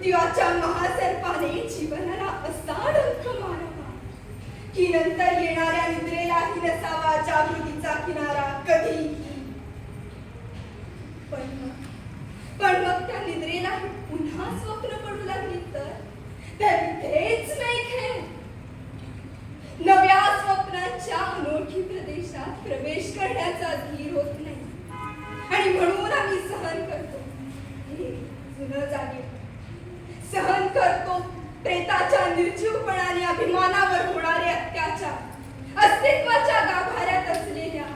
मृत्यूच्या महासर्पाने जीवनाला असा डंख मारावा की नंतर येणाऱ्या निद्रेलाही नसावा जागृतीचा किनारा कधी. पण मग त्या निद्रेलाही पुन्हा स्वप्न पडू लागली तर तेच नाही खेळ. नव्या स्वप्नांच्या अनोळखी प्रदेशात प्रवेश करण्याचा धीर होत नाही आणि म्हणून आम्ही सहन करतो. हे जुनं जागे सहन करतो प्रेताच्या निर्जीवपणाने अभिमानावर होणारे अत्याचार, अस्तित्वाच्या गाभाऱ्यात असलेल्या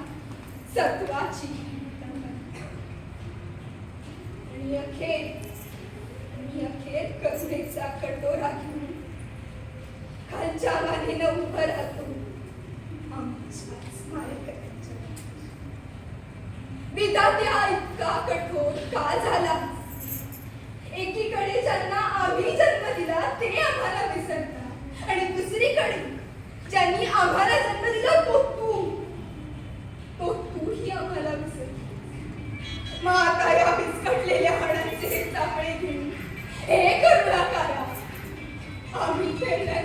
सत्वाची आणि अखेर करुणेचा कटोरा घेऊन खालच्या मानेनं उभं राहतो आमच्या स्मारकाच्या. विधात्या इतका कठोर का झाला? एकीकडे ज्यांना आम्ही जन्म दिला ते आम्हाला विसरतात आणि दुसरीकडे ज्यांनी आम्हाला जन्म दिला तो तूही आम्हाला विसरतो. मग आता या विस्कटलेल्या हाडांचे हे चापळे घेऊन हे करू नका. आम्ही खेळल्या